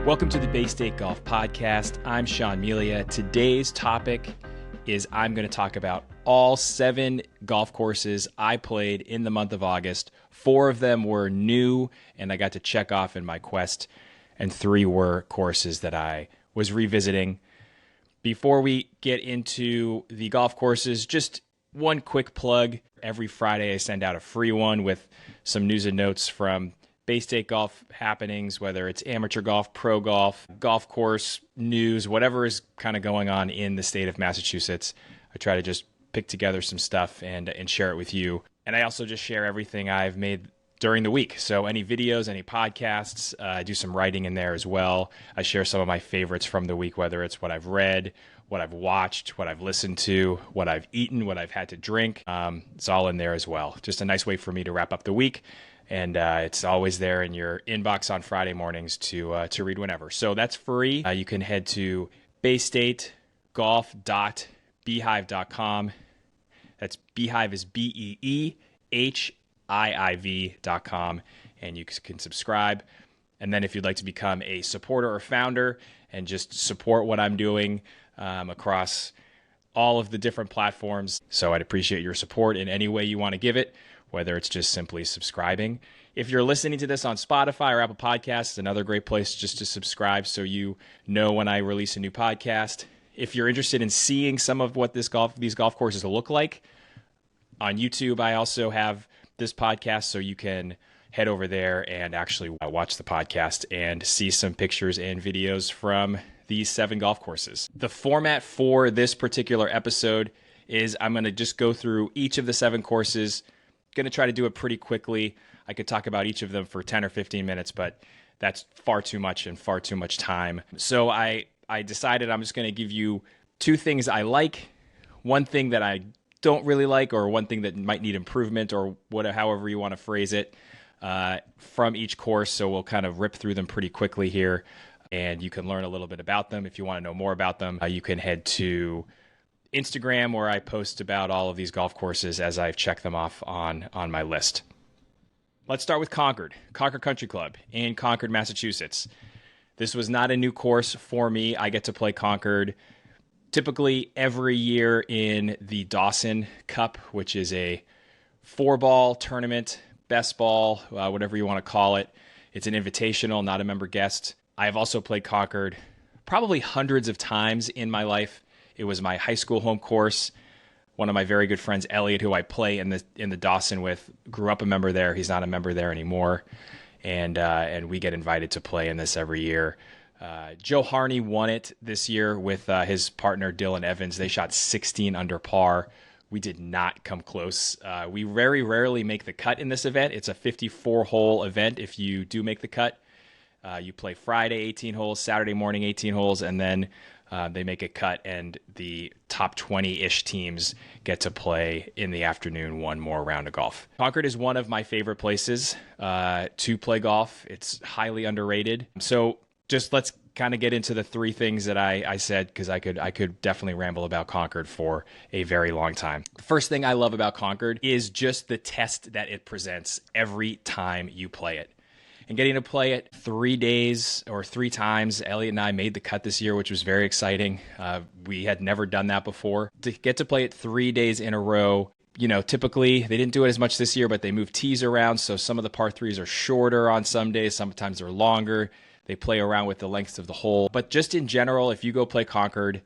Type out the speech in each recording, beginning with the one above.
Welcome to the Bay State Golf Podcast. I'm Sean Melia. Today's topic is I'm going to talk about all 7 golf courses I played in the month of August. 4 of them were new, and I got to check off in my quest, and 3 were courses that I was revisiting. Before we get into the golf courses, just one quick plug. Every Friday I send out a free one with some news and notes from Bay State golf happenings, whether it's amateur golf, pro golf, golf course news, whatever is kind of going on in the state of Massachusetts. I try to just pick together some stuff and share it with you. And I also just share everything I've made during the week. So any videos, any podcasts, I do some writing in there as well. I share some of my favorites from the week, whether it's what I've read, what I've watched, what I've listened to, what I've eaten, what I've had to drink. It's all in there as well. Just a nice way for me to wrap up the week. And it's always there in your inbox on Friday mornings to read whenever. So that's free. You can head to baystategolf.beehiiv.com. That's Beehiiv is BEEHIIV.com. And you can subscribe. And then if you'd like to become a supporter or founder and just support what I'm doing across all of the different platforms. So I'd appreciate your support in any way you want to give it, whether it's just simply subscribing. If you're listening to this on Spotify or Apple Podcasts, another great place just to subscribe so you know when I release a new podcast. If you're interested in seeing some of what these golf courses look like, on YouTube I also have this podcast, so you can head over there and actually watch the podcast and see some pictures and videos from these 7 golf courses. The format for this particular episode is I'm going to just go through each of the 7 courses. Going to try to do it pretty quickly. I could talk about each of them for 10 or 15 minutes, but that's far too much and far too much time. So I decided I'm just going to give you 2 things I like, 1 thing that I don't really like, or 1 thing that might need improvement, or however you want to phrase it, from each course. So we'll kind of rip through them pretty quickly here, and you can learn a little bit about them. If you want to know more about them, you can head to Instagram, where I post about all of these golf courses as I've checked them off on my list. Let's start with Concord Country Club in Concord, Massachusetts. This was not a new course for me. I get to play Concord typically every year in the Dawson Cup, which is a 4-ball tournament, best ball, whatever you want to call it. It's an invitational, not a member guest. I have also played Concord probably hundreds of times in my life. It was my high school home course. One of my very good friends, Elliot, who I play in the Dawson with, grew up a member there. He's not a member there anymore, and we get invited to play in this every year. Joe Harney won it this year with his partner Dylan Evans. They shot 16 under par. We did not come close. We very rarely make the cut in this event. It's a 54-hole event. If you do make the cut, you play Friday 18 holes, Saturday morning 18 holes, and then they make a cut, and the top 20-ish teams get to play in the afternoon 1 more round of golf. Concord is one of my favorite places to play golf. It's highly underrated. So just let's kind of get into the 3 things that I said, because I could definitely ramble about Concord for a very long time. The first thing I love about Concord is just the test that it presents every time you play it. And getting to play it 3 days or 3 times. Elliot and I made the cut this year, which was very exciting. We had never done that before. To get to play it 3 days in a row, typically they didn't do it as much this year, but they moved tees around. So some of the par 3s are shorter on some days. Sometimes they're longer. They play around with the lengths of the hole. But just in general, if you go play Concord,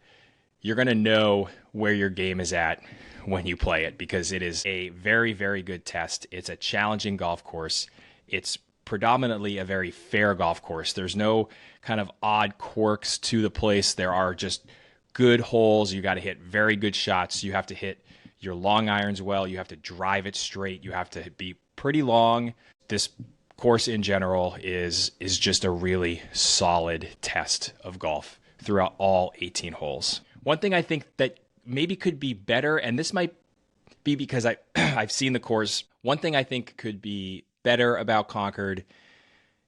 you're going to know where your game is at when you play it, because it is a very, very good test. It's a challenging golf course. It's predominantly a very fair golf course. There's no kind of odd quirks to the place. There are just good holes. You got to hit very good shots. You have to hit your long irons well. You have to drive it straight. You have to be pretty long. This course in general is just a really solid test of golf throughout all 18 holes. One thing I think that maybe could be better, and this might be because I've seen the course. One thing I think could be better about Concord,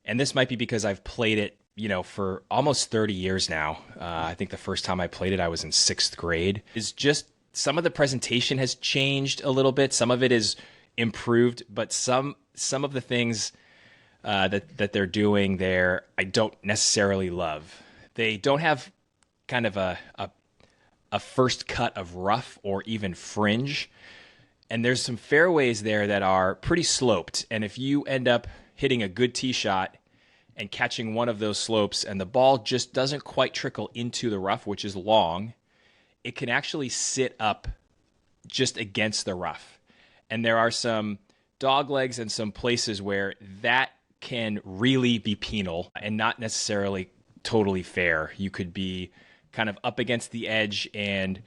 and this might be because I've played it, for almost 30 years now. I think the first time I played it, I was in 6th grade, is just some of the presentation has changed a little bit. Some of it is improved, but some of the things that they're doing there, I don't necessarily love. They don't have kind of a first cut of rough or even fringe. And there's some fairways there that are pretty sloped. And if you end up hitting a good tee shot and catching one of those slopes and the ball just doesn't quite trickle into the rough, which is long, it can actually sit up just against the rough. And there are some dog legs and some places where that can really be penal and not necessarily totally fair. You could be kind of up against the edge and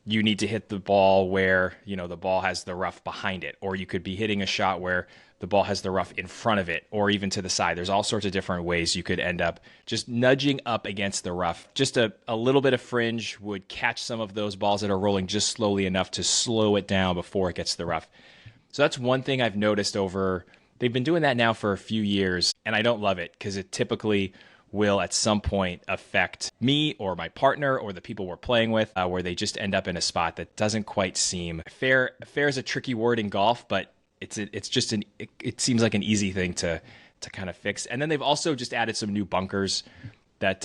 you need to hit the ball where, the ball has the rough behind it, or you could be hitting a shot where the ball has the rough in front of it, or even to the side. There's all sorts of different ways you could end up just nudging up against the rough. Just a little bit of fringe would catch some of those balls that are rolling just slowly enough to slow it down before it gets to the rough. So that's one thing I've noticed they've been doing that now for a few years, and I don't love it because it typically will at some point affect me or my partner or the people we're playing with, where they just end up in a spot that doesn't quite seem fair. Fair is a tricky word in golf, but it seems like an easy thing to kind of fix. And then they've also just added some new bunkers that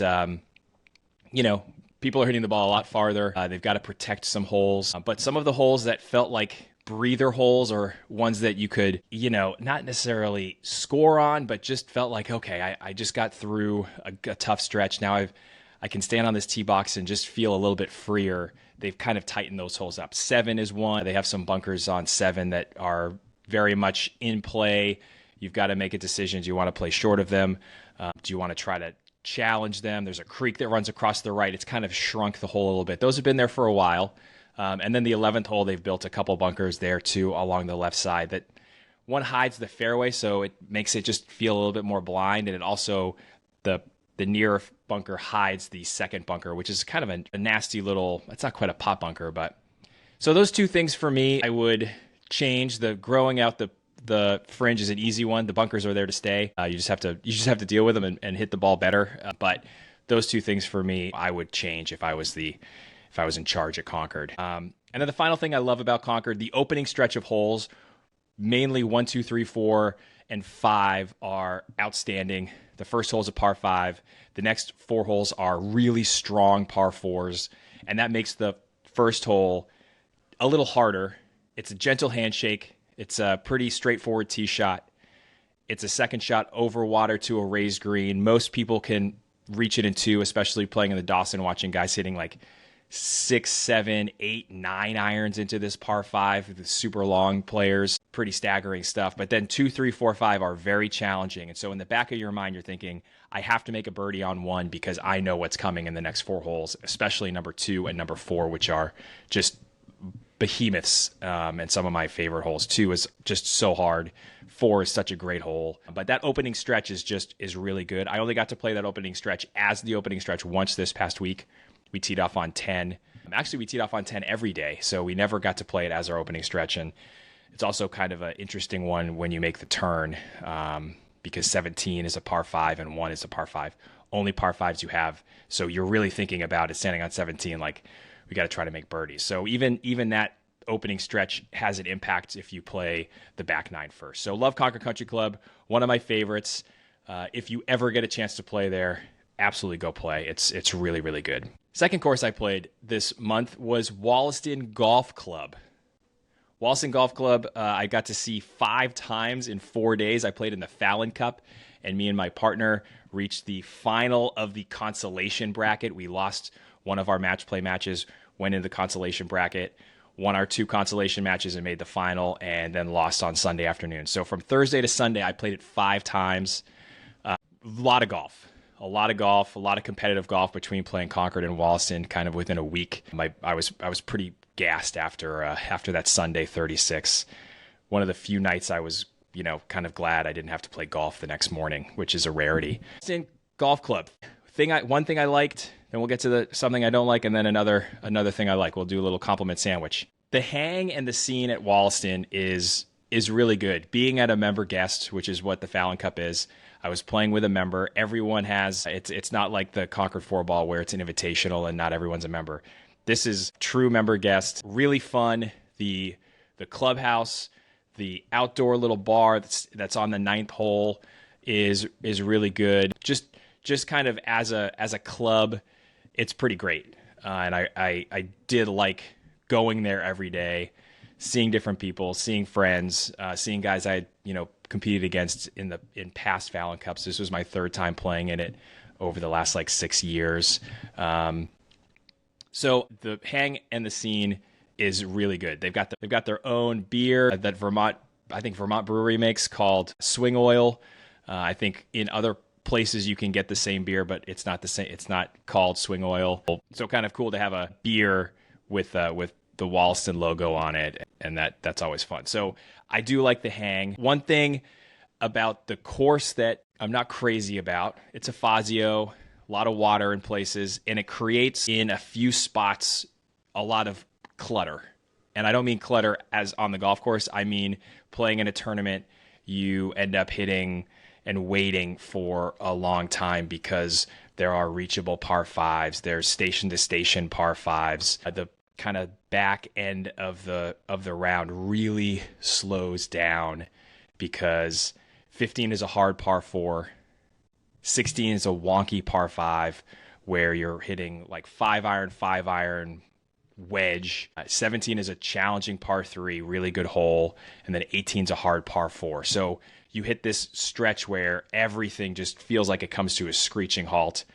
people are hitting the ball a lot farther. They've got to protect some holes, but some of the holes that felt like breather holes or ones that you could, not necessarily score on, but just felt like, okay, I just got through a tough stretch. Now I can stand on this tee box and just feel a little bit freer. They've kind of tightened those holes up. 7 is one. They have some bunkers on 7 that are very much in play. You've got to make a decision. Do you want to play short of them? Do you want to try to challenge them? There's a creek that runs across the right. It's kind of shrunk the hole a little bit. Those have been there for a while. And then the 11th hole, they've built a couple bunkers there too along the left side that one hides the fairway, so it makes it just feel a little bit more blind. And it also, the near bunker hides the second bunker, which is kind of a nasty little, it's not quite a pot bunker, but. So those two things for me, I would change. The growing out the fringe is an easy one. The bunkers are there to stay. You just have to deal with them and hit the ball better. But those two things for me, I would change if I was in charge at Concord. And then the final thing I love about Concord, the opening stretch of holes, mainly 1, 2, 3, 4, and 5 are outstanding. The first hole is a par 5. The next 4 holes are really strong par 4s. And that makes the first hole a little harder. It's a gentle handshake. It's a pretty straightforward tee shot. It's a second shot over water to a raised green. Most people can reach it in 2, especially playing in the Dawson, watching guys hitting like 6, 7, 8, 9 irons into this par 5, the super long players, pretty staggering stuff. But then 2, 3, 4, 5 are very challenging. And so in the back of your mind, you're thinking, I have to make a birdie on 1 because I know what's coming in the next 4 holes, especially number 2 and number 4, which are just behemoths. And some of my favorite holes. 2 is just so hard. 4 is such a great hole. But that opening stretch is really good. I only got to play that opening stretch as the opening stretch once this past week. We teed off on 10. Actually, we teed off on 10 every day, so we never got to play it as our opening stretch. And it's also kind of an interesting one when you make the turn, because 17 is a par 5 and 1 is a par 5. Only par 5s you have, so you're really thinking about it standing on 17, like, we got to try to make birdies. So even that opening stretch has an impact if you play the back 9 first. So love Concord Country Club, one of my favorites. If you ever get a chance to play there, absolutely go play. It's really, really good. Second course I played this month was Wollaston Golf Club. Wollaston Golf Club, I got to see 5 times in 4 days. I played in the Fallon Cup, and me and my partner reached the final of the consolation bracket. We lost one of our match play matches, went into the consolation bracket, won our 2 consolation matches and made the final, and then lost on Sunday afternoon. So from Thursday to Sunday, I played it 5 times. A lot of golf, a lot of competitive golf between playing Concord and Wollaston kind of within a week. I was pretty gassed after that Sunday 36. One of the few nights I was, kind of glad I didn't have to play golf the next morning, which is a rarity. Wollaston Golf Club. One thing I liked, then we'll get to something I don't like, and then another thing I like. We'll do a little compliment sandwich. The hang and the scene at Wollaston is really good. Being at a member guest, which is what the Fallon Cup is, I was playing with a member. Everyone has, it's not like the Concord 4-ball where it's an invitational and not everyone's a member. This is true member guest. Really fun. The clubhouse, the outdoor little bar that's on the 9th hole is really good. Just kind of as a club, it's pretty great. And I did like going there every day, seeing different people, seeing friends, seeing guys I competed against in past Fallon Cups. This was my third time playing in it over the last like 6 years. So the hang and the scene is really good. They've got their own beer that Vermont Brewery makes called Swing Oil. I think in other places you can get the same beer, but it's not the same. It's not called Swing Oil. So kind of cool to have a beer with the Wollaston logo on it, and that's always fun. So I do like the hang. One thing about the course that I'm not crazy about, it's a Fazio, a lot of water in places, and it creates in a few spots a lot of clutter. And I don't mean clutter as on the golf course. I mean playing in a tournament, you end up hitting and waiting for a long time because there are reachable par fives, there's station to station par fives. The kind of back end of the round really slows down because 15 is a hard par 4, 16 is a wonky par 5 where you're hitting like 5-iron wedge. 17 is a challenging par 3, really good hole, and then 18 is a hard par 4. So you hit this stretch where everything just feels like it comes to a screeching halt.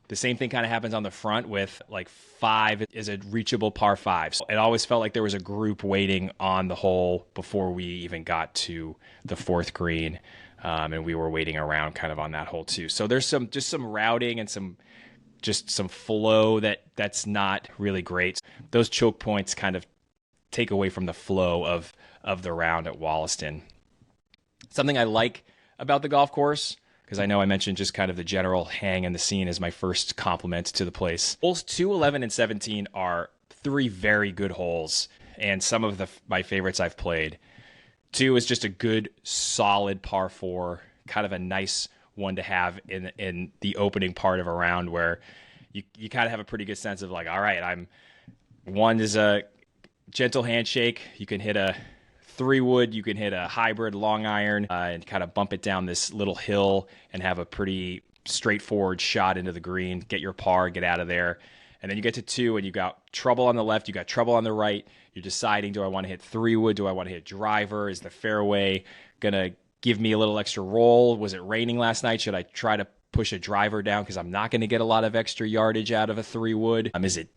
The same thing kind of happens on the front with like 5 is a reachable par 5. So it always felt like there was a group waiting on the hole before we even got to the 4th green. And we were waiting around kind of on that hole too. So there's some routing and some flow that's not really great. Those choke points kind of take away from the flow of the round at Wollaston. Something I like about the golf course, because I know I mentioned just kind of the general hang and the scene as my first compliment to the place. Holes 2, 11, and 17 are 3 very good holes, and some of my favorites I've played. 2 is just a good, solid par 4, kind of a nice one to have in the opening part of a round where you kind of have a pretty good sense of like, all right, 1 is a gentle handshake. You can hit a 3-wood, you can hit a hybrid long iron and kind of bump it down this little hill and have a pretty straightforward shot into the green, get your par, get out of there. And then you get to 2 and you got trouble on the left, you got trouble on the right. You're deciding, do I want to hit 3-wood? Do I want to hit driver? Is the fairway going to give me a little extra roll? Was it raining last night? Should I try to push a driver down because I'm not going to get a lot of extra yardage out of a 3-wood? Is it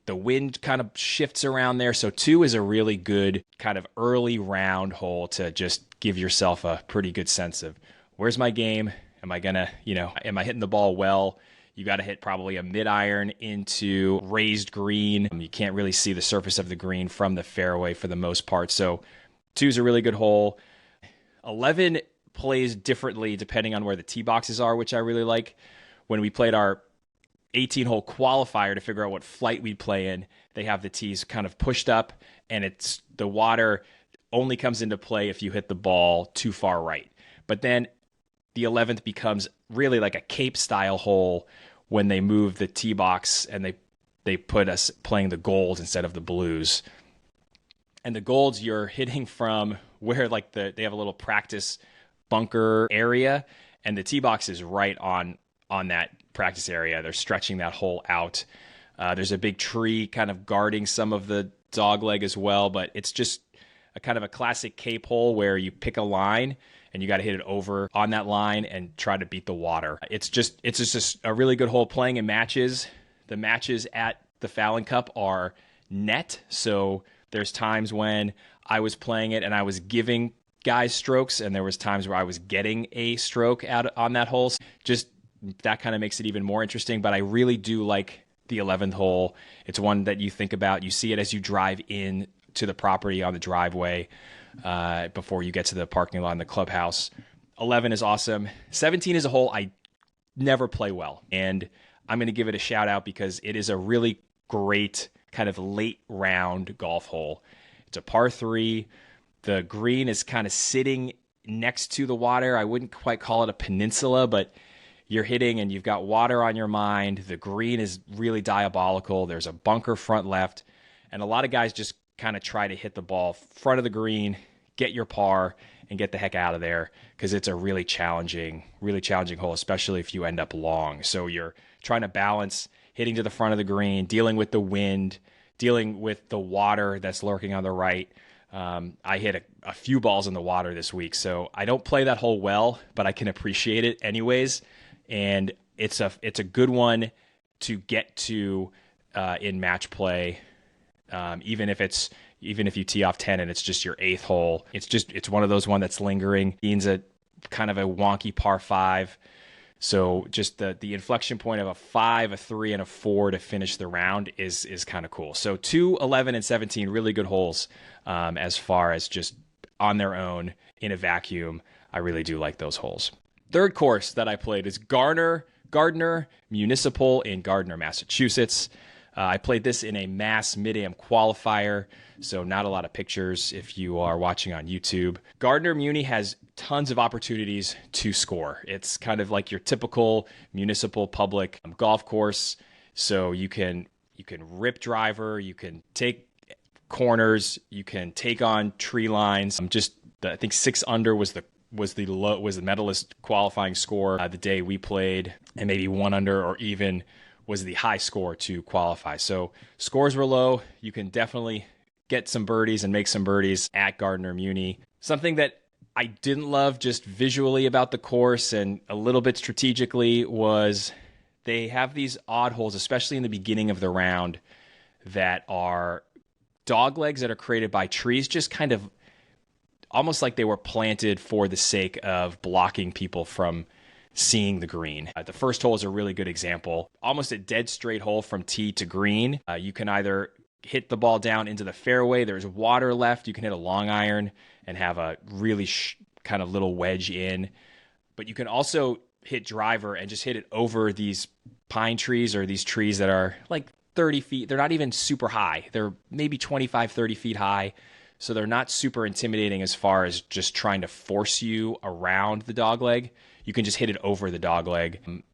the wind kind of shifts around there? So 2 is a really good kind of early round hole to just give yourself a pretty good sense of where's my game? Am I going to, am I hitting the ball well? You got to hit probably a mid-iron into raised green. You can't really see the surface of the green from the fairway for the most part. So 2 is a really good hole. 11 plays differently depending on where the tee boxes are, which I really like. When we played our 18-hole qualifier to figure out what flight we'd play in, they have the tees kind of pushed up, and the water only comes into play if you hit the ball too far right. But then the 11th becomes really like a Cape-style hole when they move the tee box and they put us playing the golds instead of the blues. And the golds you're hitting from where like they have a little practice bunker area, and the tee box is right on that practice area. They're stretching that hole out. There's a big tree kind of guarding some of the dog leg as well, but it's just a kind of a classic Cape hole where you pick a line and you got to hit it over on that line and try to beat the water. It's just a really good hole playing in matches. The matches at the Fallon Cup are net, so there's times when I was playing it and I was giving guys strokes, and there was times where I was getting a stroke out on that hole. Just that kind of makes it even more interesting, but I really do like the 11th hole. It's one that you think about. You see it as you drive in to the property on the driveway before you get to the parking lot in the clubhouse. 11 is awesome. 17 is a hole I never play well, and I'm going to give it a shout out because it is a really great kind of late round golf hole. It's a par 3. The green is kind of sitting next to the water. I wouldn't quite call it a peninsula, but you're hitting and you've got water on your mind. The green is really diabolical. There's a bunker front left, and a lot of guys just kind of try to hit the ball front of the green, get your par and get the heck out of there, because it's a really challenging hole, especially if you end up long. So you're trying to balance hitting to the front of the green, dealing with the wind, dealing with the water that's lurking on the right. I hit a few balls in the water this week, so I don't play that hole well, but I can appreciate it anyways. And it's a good one to get to in match play, even if you tee off 10 and it's just your 8th hole. It's one of those one that's lingering. Means a kind of a wonky par 5. So just the inflection point of a 5, a 3, and a 4 to finish the round is kind of cool. So 2, 11, and 17, really good holes as far as just on their own in a vacuum. I really do like those holes. Third course that I played is Gardner Municipal in Gardner, Massachusetts. I played this in a Mass Mid-Am qualifier, so not a lot of pictures if you are watching on YouTube. Gardner Muni has tons of opportunities to score. It's kind of like your typical municipal public golf course, so you can rip driver, you can take corners, you can take on tree lines. I think 6 under was the medalist qualifying score the day we played, and maybe 1 under or even was the high score to qualify. So scores were low. You can definitely get some birdies and make some birdies at Gardner Muni. Something that I didn't love just visually about the course and a little bit strategically was they have these odd holes, especially in the beginning of the round, that are dog legs that are created by trees, just kind of almost like they were planted for the sake of blocking people from seeing the green. The first hole is a really good example. Almost a dead straight hole from tee to green. You can either hit the ball down into the fairway. There's water left. You can hit a long iron and have a really kind of little wedge in. But you can also hit driver and just hit it over these pine trees or these trees that are like 30 feet. They're not even super high. They're maybe 25, 30 feet high. So they're not super intimidating as far as just trying to force you around the dogleg. You can just hit it over the dogleg. And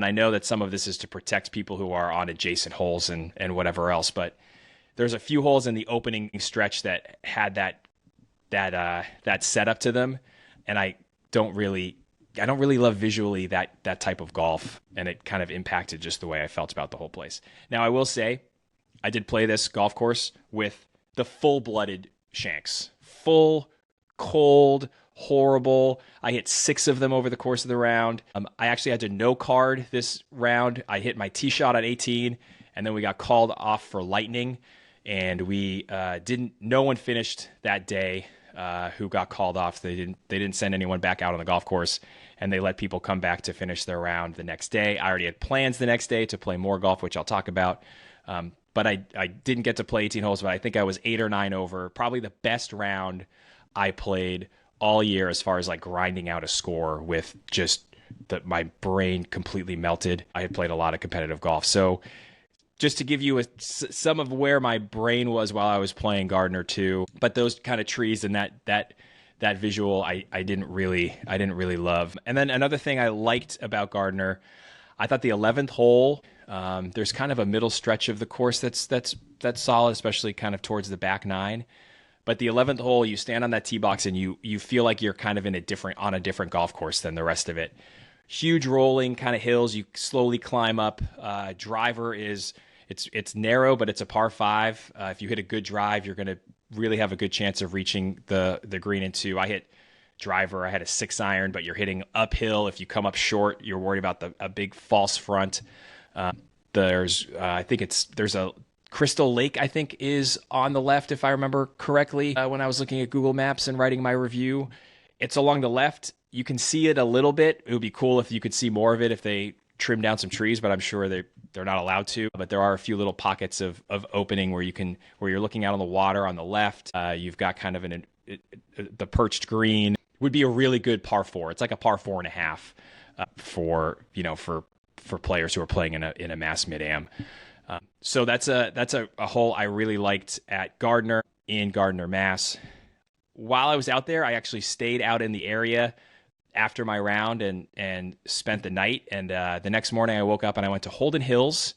I know that some of this is to protect people who are on adjacent holes and whatever else, but there's a few holes in the opening stretch that had that setup to them, and I don't really love visually that type of golf, and it kind of impacted just the way I felt about the whole place. Now, I will say, I did play this golf course with the full-blooded shanks. Full, cold, horrible. I hit 6 of them over the course of the round. I actually had to no card this round. I hit my tee shot at 18, and then we got called off for lightning, and no one finished that day who got called off. They didn't send anyone back out on the golf course, and they let people come back to finish their round the next day. I already had plans the next day to play more golf, which I'll talk about. But I didn't get to play 18 holes, but I think I was 8 or 9 over. Probably the best round I played all year as far as like grinding out a score with just my brain completely melted. I had played a lot of competitive golf. So just to give you some of where my brain was while I was playing Gardner too, but those kind of trees and that visual I didn't really love. And then another thing I liked about Gardner, I thought the 11th hole, there's kind of a middle stretch of the course that's solid, especially kind of towards the back 9. But the 11th hole, you stand on that tee box and you feel like you're kind of on a different golf course than the rest of it. Huge rolling kind of hills. You slowly climb up. Driver it's narrow, but it's a par 5. If you hit a good drive, you're going to really have a good chance of reaching the green in 2. I hit driver. I had a 6 iron, but you're hitting uphill. If you come up short, you're worried about a big false front. There's a Crystal Lake, I think, is on the left, if I remember correctly, when I was looking at Google Maps and writing my review. It's along the left. You can see it a little bit. It would be cool if you could see more of it if they trim down some trees, but I'm sure they're not allowed to. But there are a few little pockets of opening where you're looking out on the water on the left. You've got kind of the perched green. Would be a really good par 4. It's like a par 4.5 for players who are playing in a Mass Mid-Am. So that's a hole I really liked at Gardner in Gardner, Mass. While I was out there, I actually stayed out in the area after my round and spent the night. And the next morning I woke up and I went to Holden Hills,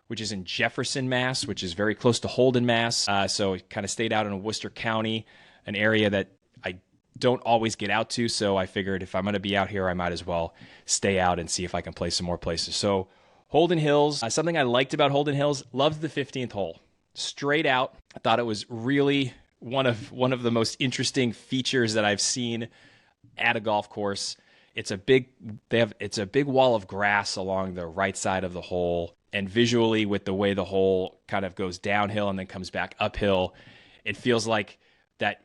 which is in Jefferson, Mass, which is very close to Holden, Mass. So I kind of stayed out in Worcester County. an area that I don't always get out to. So I figured if I'm going to be out here, I might as well stay out and see if I can play some more places. So Holden Hills, something I liked about Holden Hills, loved the 15th hole. Straight out, I thought it was really one of the most interesting features that I've seen at a golf course. It's a big wall of grass along the right side of the hole, and visually with the way the hole kind of goes downhill and then comes back uphill, it feels like that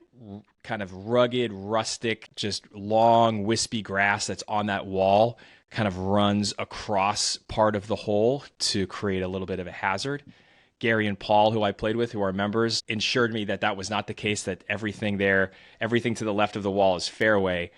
kind of rugged, rustic, just long, wispy grass that's on that wall kind of runs across part of the hole to create a little bit of a hazard. Gary and Paul, who I played with, who are members, ensured me that that was not the case, that everything to the left of the wall is fairway.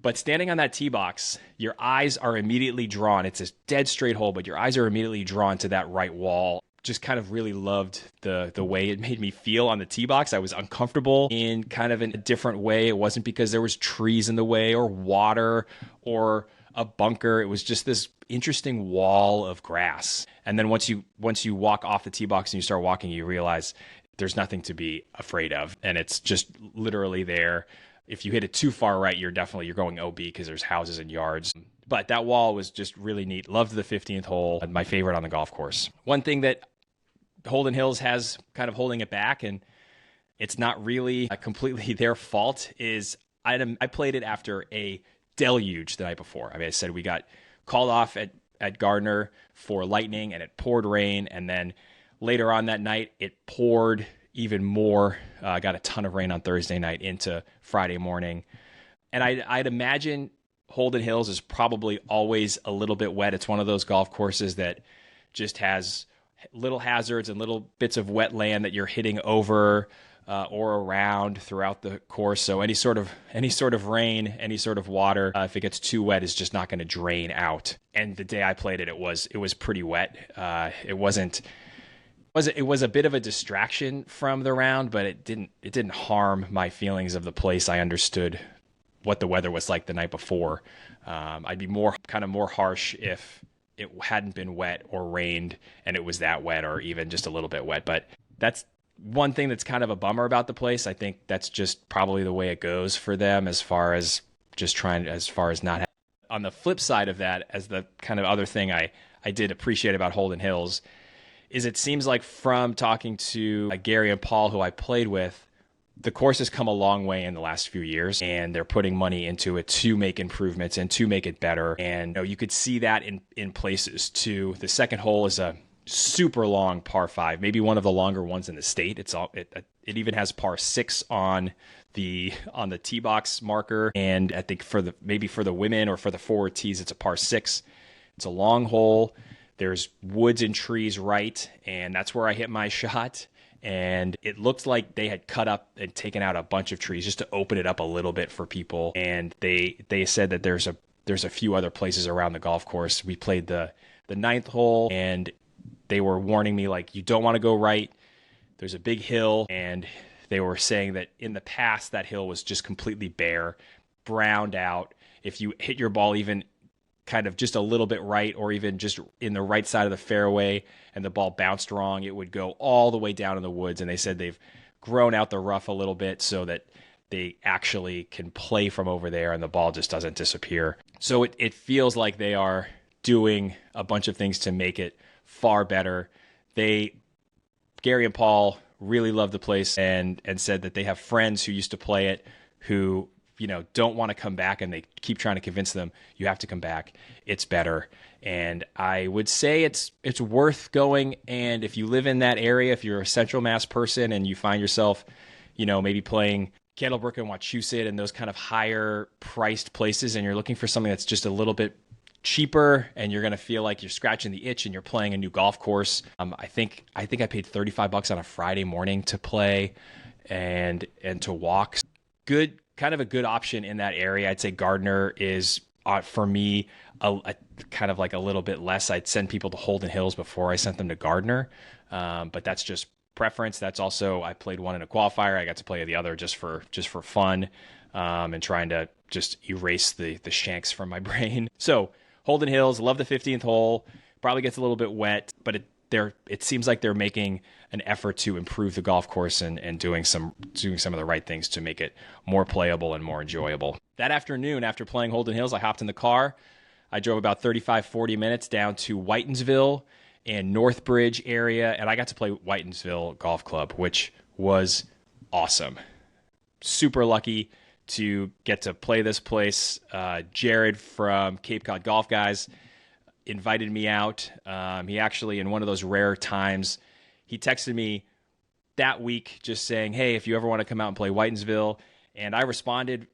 But standing on that tee box, your eyes are immediately drawn. It's a dead straight hole, but your eyes are immediately drawn to that right wall. Just kind of really loved the way it made me feel on the tee box. I was uncomfortable in kind of a different way. It wasn't because there was trees in the way or water or a bunker. It was just this interesting wall of grass. And then once you walk off the tee box and you start walking, you realize there's nothing to be afraid of. And it's just literally there. If you hit it too far right, you're going OB because there's houses and yards. But that wall was just really neat. Loved the 15th hole, my favorite on the golf course. One thing that Holden Hills has kind of holding it back, and it's not really completely their fault, is I played it after a deluge the night before. I mean, I said we got called off at Gardner for lightning, and it poured rain, and then later on that night it poured even more. Got a ton of rain on Thursday night into Friday morning, and I'd imagine Holden Hills is probably always a little bit wet. It's one of those golf courses that just has little hazards and little bits of wet land that you're hitting over or around throughout the course. So any sort of rain, any sort of water, if it gets too wet, is just not going to drain out. And the day I played it, it was pretty wet. It was a bit of a distraction from the round, but it didn't harm my feelings of the place. I understood what the weather was like the night before. I'd be more harsh if it hadn't been wet or rained and it was that wet or even just a little bit wet. But that's one thing that's kind of a bummer about the place. I think that's just probably the way it goes for them as far as not. On the flip side of that, as the kind of other thing I did appreciate about Holden Hills, is it seems like from talking to Gary and Paul, who I played with, the course has come a long way in the last few years, and they're putting money into it to make improvements and to make it better. And you could see that in places too. The second hole is a super long par 5, maybe one of the longer ones in the state. It even has par 6 on the tee box marker, and I think for the women or for the forward tees, it's a par 6. It's a long hole. There's woods and trees right, and that's where I hit my shot. And it looked like they had cut up and taken out a bunch of trees just to open it up a little bit for people. And they said that there's a few other places around the golf course. We played the 9th hole, and they were warning me, like, you don't want to go right. There's a big hill, and they were saying that in the past that hill was just completely bare, browned out. If you hit your ball even kind of just a little bit right, or even just in the right side of the fairway, and the ball bounced wrong, it would go all the way down in the woods. And they said they've grown out the rough a little bit so that they actually can play from over there and the ball just doesn't disappear. So it feels like they are doing a bunch of things to make it far better. Gary and Paul really love the place and said that they have friends who used to play it who don't want to come back, and they keep trying to convince them, you have to come back. It's better. And I would say it's worth going. And if you live in that area, if you're a Central Mass person and you find yourself, maybe playing Kettlebrook and Wachusett and those kind of higher priced places, and you're looking for something that's just a little bit cheaper and you're going to feel like you're scratching the itch and you're playing a new golf course. I think I paid $35 on a Friday morning to play and to walk. Kind of a good option in that area. I'd say Gardner is, for me, a kind of like a little bit less. I'd send people to Holden Hills before I sent them to Gardner, but that's just preference. That's also, I played one in a qualifier. I got to play the other just for fun, and trying to just erase the shanks from my brain. So Holden Hills, love the 15th hole. Probably gets a little bit wet, but it seems like they're making an effort to improve the golf course and doing some of the right things to make it more playable and more enjoyable. That afternoon, after playing Holden Hills, I hopped in the car. I drove about 35-40 minutes down to Whitinsville and Northbridge area, and I got to play Whitinsville Golf Club, which was awesome. Super lucky to get to play this place. Jared from Cape Cod Golf Guys invited me out. He actually, in one of those rare times, he texted me that week just saying, hey, if you ever want to come out and play Whitinsville. And I responded,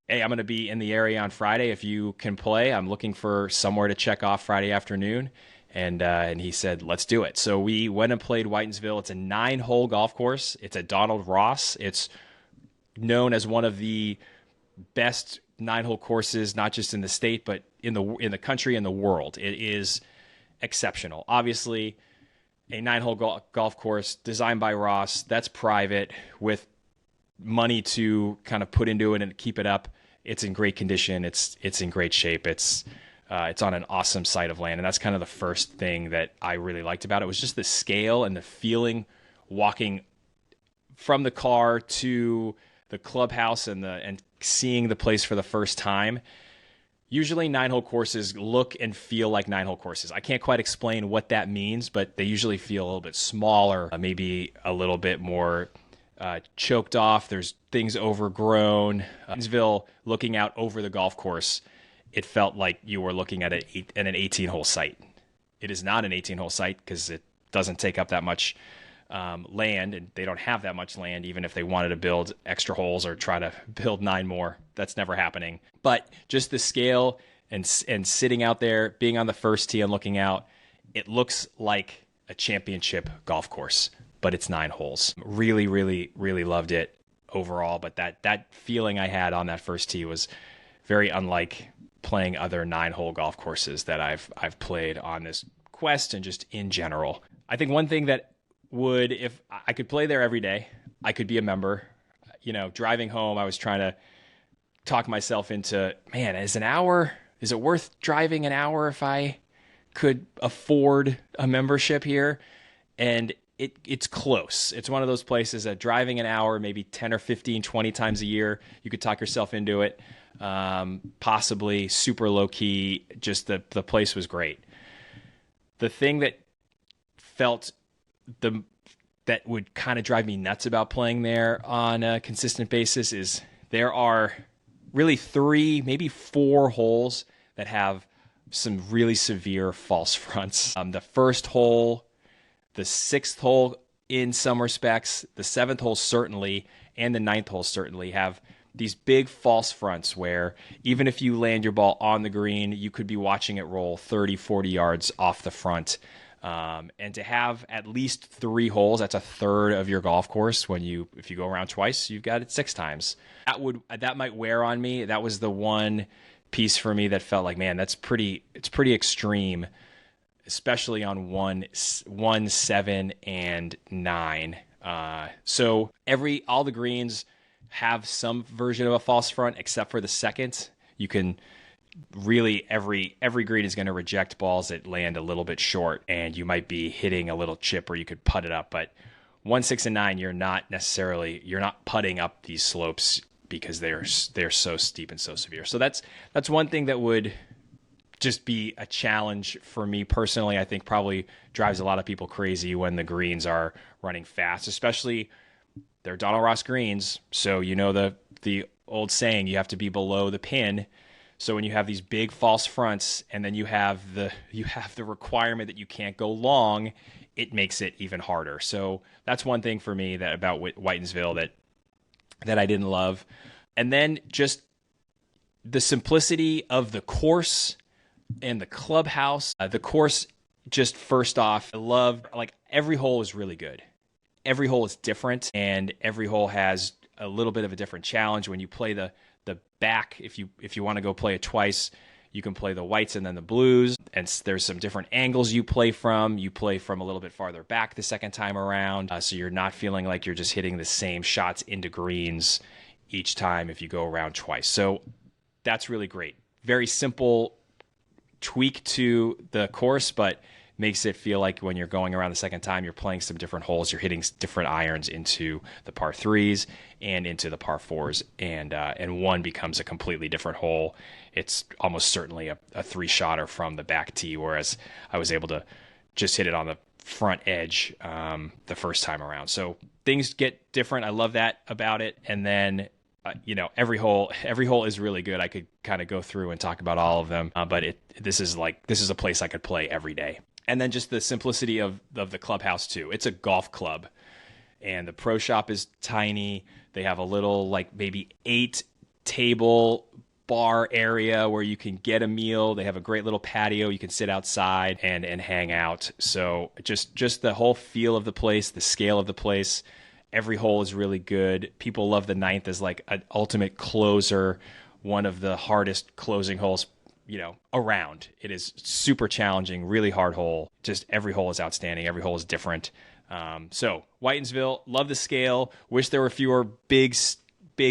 hey, I'm going to be in the area on Friday. If you can play, I'm looking for somewhere to check off Friday afternoon. And he said, let's do it. So we went and played Whitinsville. It's a 9-hole golf course. It's at Donald Ross. It's known as one of the best 9-hole courses, not just in the state, but in the country and the world. It is exceptional. Obviously, a 9-hole golf course designed by Ross, that's private, with money to kind of put into it and keep it up. It's in great condition. It's in great shape. It's on an awesome site of land. And that's kind of the first thing that I really liked about it, was just the scale and the feeling walking from the car to the clubhouse and seeing the place for the first time. Usually 9-hole courses look and feel like 9-hole courses. I can't quite explain what that means, but they usually feel a little bit smaller, maybe a little bit more choked off. There's things overgrown. Whitinsville, looking out over the golf course, it felt like you were looking at an 18-hole site. It is not an 18-hole site because it doesn't take up that much land, and they don't have that much land. Even if they wanted to build extra holes or try to build 9 more, that's never happening. But just the scale and sitting out there, being on the first tee and looking out, it looks like a championship golf course, but it's 9 holes. Really, really, really loved it overall. But that feeling I had on that first tee was very unlike playing other 9-hole golf courses that I've played on this quest and just in general. I think one thing that would, if I could play there every day, I could be a member. Driving home, I was trying to talk myself into, man, is it worth driving an hour if I could afford a membership here? And it's close. It's one of those places that driving an hour, maybe 10 or 15, 20 times a year, you could talk yourself into it. Possibly super low key. Just the place was great. The thing that that would kind of drive me nuts about playing there on a consistent basis is there are really 3, maybe 4 holes that have some really severe false fronts. The first hole, the 6th hole in some respects, the 7th hole certainly, and the 9th hole certainly have these big false fronts where even if you land your ball on the green, you could be watching it roll 30, 40 yards off the front. And to have at least 3 holes, that's a third of your golf course. If you go around twice, you've got it 6 times. That might wear on me. That was the one piece for me that felt like, man, it's pretty extreme, especially on 1, 7, and 9. So all the greens have some version of a false front, except for the second. You can really, every green is going to reject balls that land a little bit short, and you might be hitting a little chip or you could putt it up. But 1, 6, and 9, you're not putting up these slopes because they're so steep and so severe. So that's one thing that would just be a challenge for me personally. I think probably drives a lot of people crazy when the greens are running fast, especially they're Donald Ross greens. So the old saying, you have to be below the pin. So when you have these big false fronts and then you have the requirement that you can't go long, it makes it even harder. So that's one thing for me about Whitinsville that I didn't love. And then just the simplicity of the course and the clubhouse. The course, just first off, I loved, every hole is really good. Every hole is different, and every hole has a little bit of a different challenge. When you play the back, if you want to go play it twice, you can play the whites and then the blues, and there's some different angles you play from. You play from a little bit farther back the second time around, so you're not feeling like you're just hitting the same shots into greens each time if you go around twice. So that's really great. Very simple tweak to the course, but makes it feel like when you're going around the second time, you're playing some different holes. You're hitting different irons into the par threes and into the par fours, and one becomes a completely different hole. It's almost certainly a three-shotter from the back tee, whereas I was able to just hit it on the front edge the first time around. So things get different. I love that about it. And then every hole is really good. I could kind of go through and talk about all of them, but this is a place I could play every day. And then just the simplicity of the clubhouse too. It's a golf club, and the pro shop is tiny. They have a little maybe 8 table bar area where you can get a meal. They have a great little patio. You can sit outside and hang out. So just the whole feel of the place, the scale of the place. Every hole is really good. People love the 9th as an ultimate closer, one of the hardest closing holes, around. It is super challenging, really hard hole. Just every hole is outstanding. Every hole is different. So Whitinsville, love the scale. Wish there were fewer big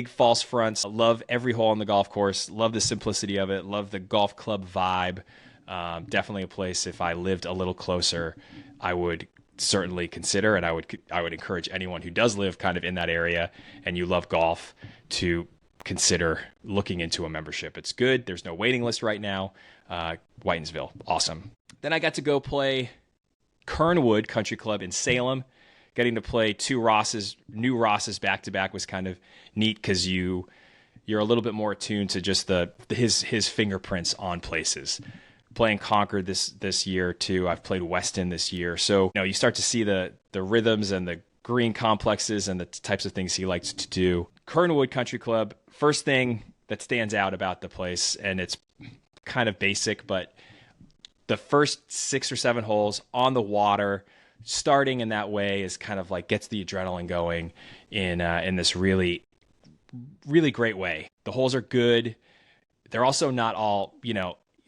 false fronts. Love every hole on the golf course. Love the simplicity of it. Love the golf club vibe. Definitely a place, if I lived a little closer, I would certainly consider, and I would encourage anyone who does live kind of in that area and you love golf to consider looking into a membership. It's good. There's no waiting list right now. Whitinsville, awesome. Then I got to go play Kernwood Country Club in Salem. Getting to play new Rosses back to back was kind of neat because you're a little bit more attuned to just his fingerprints on places. Playing Concord this year too. I've played Weston this year, so you start to see the rhythms and the green complexes and the types of things he likes to do. Kernwood Country Club. First thing that stands out about the place, and it's kind of basic, but the first 6 or 7 holes on the water, starting in that way is kind of gets the adrenaline going in this really, really great way. The holes are good. They're also not all,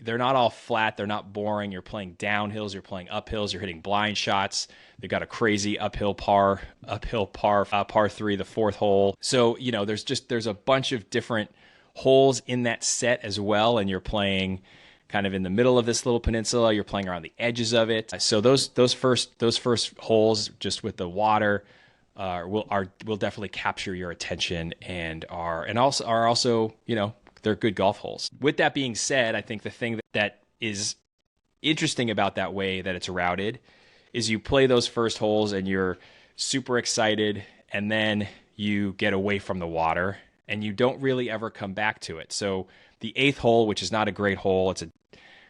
they're not all flat. They're not boring. You're playing downhills. You're playing uphills. You're hitting blind shots. They've got a crazy uphill par 3, the 4th hole. So, there's a bunch of different holes in that set as well. And you're playing kind of in the middle of this little peninsula. You're playing around the edges of it. So those first holes just with the water will definitely capture your attention and are also they're good golf holes. With that being said, I think the thing that is interesting about that way that it's routed is you play those first holes and you're super excited, and then you get away from the water and you don't really ever come back to it. So the 8th hole, which is not a great hole, it's a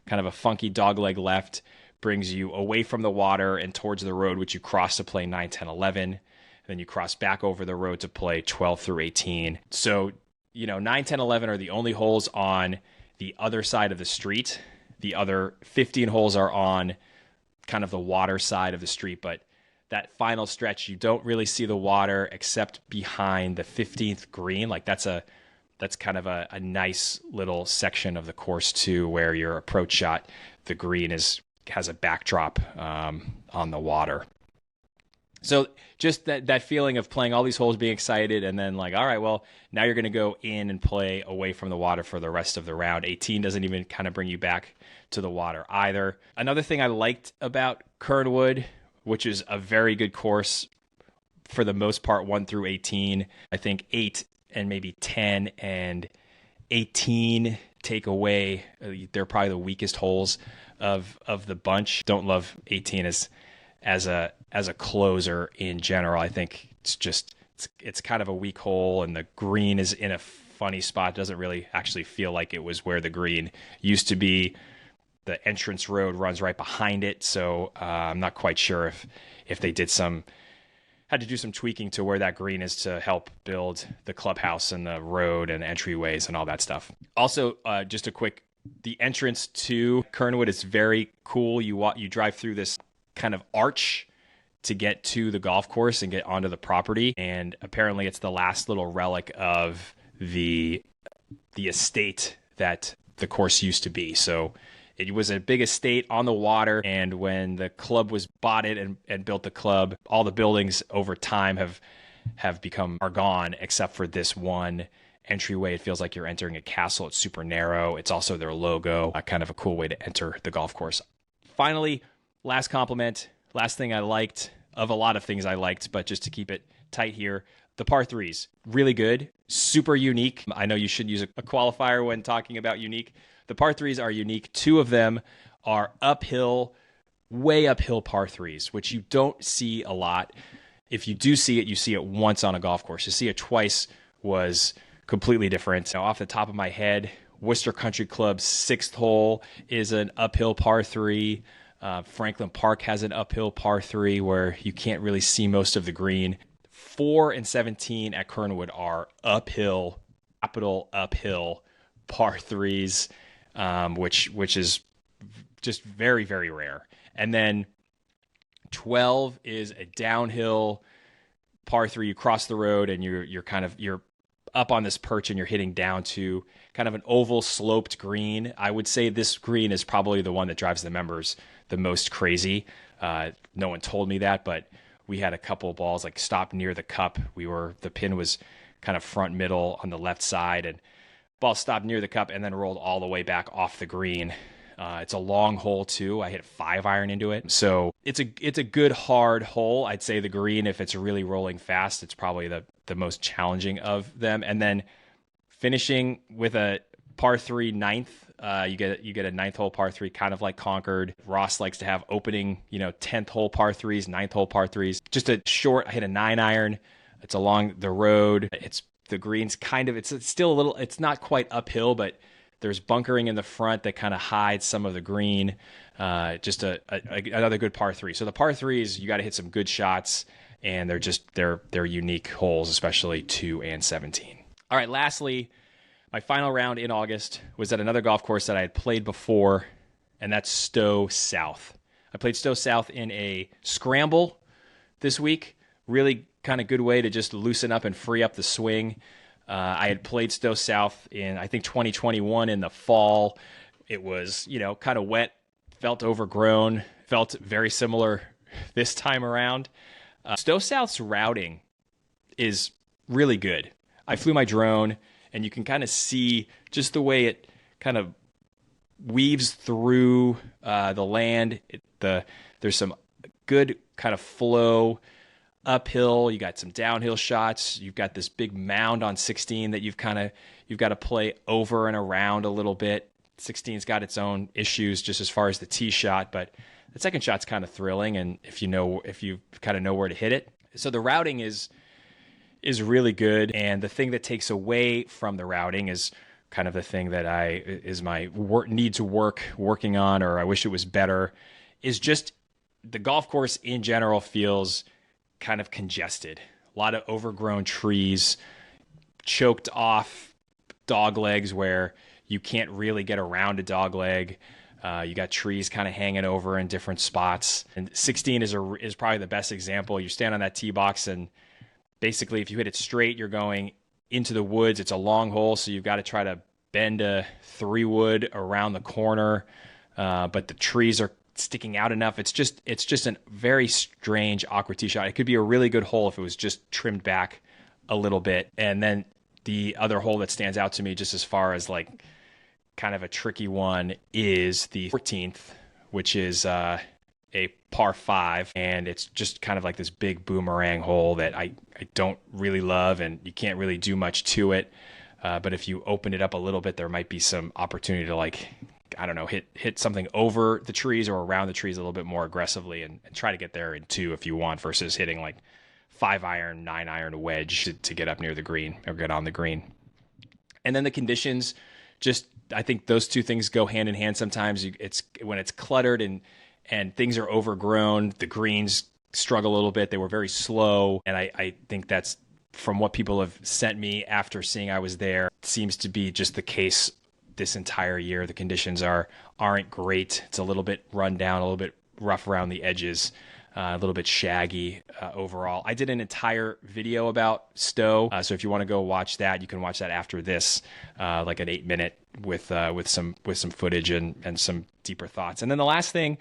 kind of a funky dogleg left, brings you away from the water and towards the road, which you cross to play 9, 10, 11. And then you cross back over the road to play 12 through 18. So 9, 10, 11 are the only holes on the other side of the street. The other 15 holes are on kind of the water side of the street, but that final stretch, you don't really see the water except behind the 15th green. That's kind of a nice little section of the course too, where your approach shot, the green has a backdrop on the water. So just that feeling of playing all these holes, being excited, and then all right, well, now you're going to go in and play away from the water for the rest of the round. 18 doesn't even kind of bring you back to the water either. Another thing I liked about Kernwood, which is a very good course for the most part, 1 through 18, I think 8 and maybe 10 and 18 take away. They're probably the weakest holes of the bunch. Don't love 18 as a closer in general. I think it's kind of a weak hole, and the green is in a funny spot. It doesn't really actually feel like it was where the green used to be. The entrance road runs right behind it, so I'm not quite sure if they had to do some tweaking to where that green is to help build the clubhouse and the road and entryways and all that stuff. Also, just a quick, the entrance to Kernwood is very cool. You drive through this kind of arch to get to the golf course and get onto the property. And apparently it's the last little relic of the estate that the course used to be. So it was a big estate on the water, and when the club was bought it and built the club, all the buildings over time are gone except for this one entryway. It feels like you're entering a castle. It's super narrow. It's also their logo, kind of a cool way to enter the golf course. Finally, last compliment, last thing I liked, of a lot of things I liked, but just to keep it tight here, the par threes, really good, super unique. I know you should use a qualifier when talking about unique. The par threes are unique. 2 of them are uphill, way uphill par threes, which you don't see a lot. If you do see it, you see it once on a golf course. To see it twice was completely different. Now, off the top of my head, Worcester Country Club's 6th hole is an uphill par 3. Franklin Park has an uphill par 3 where you can't really see most of the green. 4 and 17 at Kernwood are uphill, capital uphill par 3s, which is just very, very rare. And then 12 is a downhill par 3. You cross the road and you're up on this perch and you're hitting down to kind of an oval sloped green. I would say this green is probably the one that drives the members the most crazy. No one told me that, but we had a couple of balls like stopped near the cup. The pin was kind of front middle on the left side, and ball stopped near the cup and then rolled all the way back off the green. It's a long hole too. I hit a 5-iron into it. So it's a good hard hole. I'd say the green, if it's really rolling fast, it's probably the most challenging of them. And then finishing with a par 3 ninth, you get a 9th hole par 3, kind of like Concord. Ross likes to have opening, 10th hole par 3s, 9th hole par 3s. Just a short, I hit a 9-iron. It's along the road. The green's it's still a little, it's not quite uphill, but there's bunkering in the front that kind of hides some of the green. Just another good par 3. So the par 3s, you got to hit some good shots, and they're unique holes, especially 2 and 17. All right, lastly, my final round in August was at another golf course that I had played before, and that's Stow South. I played Stow South in a scramble this week. Really kind of good way to just loosen up and free up the swing. I had played Stow South in, I think, 2021 in the fall. It was, kind of wet, felt overgrown, felt very similar this time around. Stow South's routing is really good. I flew my drone, and you can kind of see just the way it kind of weaves through the land. There's some good kind of flow uphill. You got some downhill shots. You've got this big mound on 16 that you've got to play over and around a little bit. 16's got its own issues just as far as the tee shot, but the second shot's kind of thrilling, and if you kind of know where to hit it. So the routing is really good, and the thing that takes away from the routing is kind of the thing that is my need to working on, or I wish it was better, is just the golf course in general feels kind of congested. A lot of overgrown trees, choked off dog legs where you can't really get around a dog leg. You got trees kind of hanging over in different spots. And 16 is probably the best example. You stand on that tee box, and basically if you hit it straight, you're going into the woods. It's a long hole, so you've got to try to bend a 3-wood around the corner, but the trees are sticking out enough. It's just a very strange, awkward tee shot. It could be a really good hole if it was just trimmed back a little bit. And then the other hole that stands out to me, just as far as like kind of a tricky one, is the 14th, which is a par 5, and it's just kind of like this big boomerang hole that I don't really love, and you can't really do much to it. But if you open it up a little bit, there might be some opportunity to hit something over the trees or around the trees a little bit more aggressively and try to get there in 2 if you want, versus hitting like 5-iron, 9-iron wedge to get up near the green or get on the green. And then the conditions, I think those 2 things go hand in hand sometimes. When it's cluttered and things are overgrown, the greens struggle a little bit. They were very slow, and I think that's, from what people have sent me after seeing I was there, seems to be just the case this entire year. The conditions aren't great. It's a little bit run down, a little bit rough around the edges, a little bit shaggy overall. I did an entire video about Stow, so if you want to go watch that, you can watch that after this, like an 8-minute with some footage and some deeper thoughts. And then the last thing,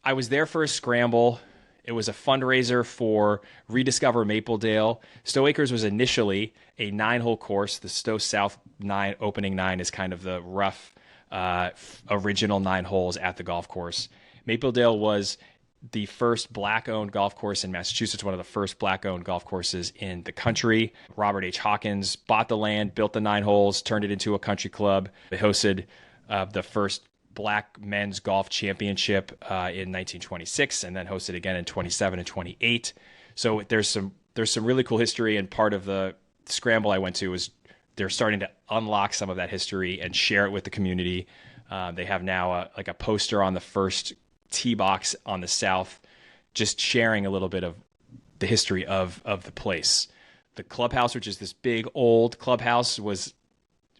I was there for a scramble. It was a fundraiser for Rediscover Mapledale. Stow Acres was initially a 9-hole course. The Stow South opening 9 is kind of the rough original 9 holes at the golf course. Mapledale was the first black-owned golf course in Massachusetts, one of the first black-owned golf courses in the country. Robert H. Hawkins bought the land, built the 9 holes, turned it into a country club. They hosted the first black men's golf championship in 1926, and then hosted again in 27 and 28. So there's some really cool history, and part of the scramble I went to was they're starting to unlock some of that history and share it with the community. They have now a poster on the first tee box on the south, just sharing a little bit of the history of the place. The clubhouse, which is this big old clubhouse, was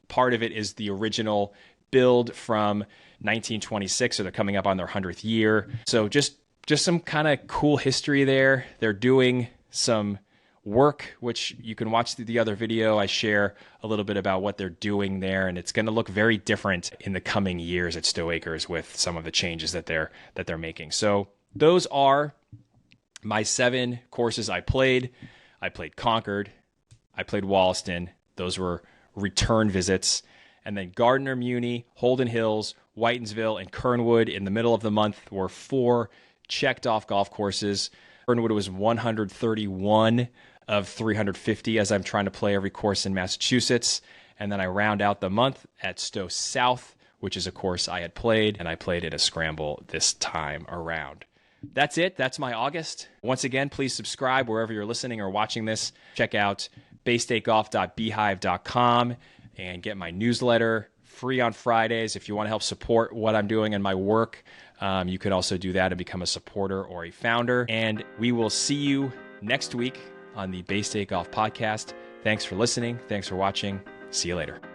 part of it is the original build from 1926, so they're coming up on their 100th year. So just some kind of cool history there. They're doing some work, which you can watch the other video. I share a little bit about what they're doing there, and it's going to look very different in the coming years at Stow Acres with some of the changes that they're making. So those are my 7 courses I played. I played Concord. I played Wollaston. Those were return visits. And then Gardner, Muni, Holden Hills, Whitinsville, and Kernwood in the middle of the month were 4 checked off golf courses. Kernwood was 131 of 350 as I'm trying to play every course in Massachusetts. And then I round out the month at Stow South, which is a course I had played, and I played in a scramble this time around. That's it. That's my August. Once again, please subscribe wherever you're listening or watching this. Check out baystategolf.beehive.com and get my newsletter free on Fridays. If you want to help support what I'm doing and my work, you can also do that and become a supporter or a founder. And we will see you next week on the Bay State Golf Podcast. Thanks for listening. Thanks for watching. See you later.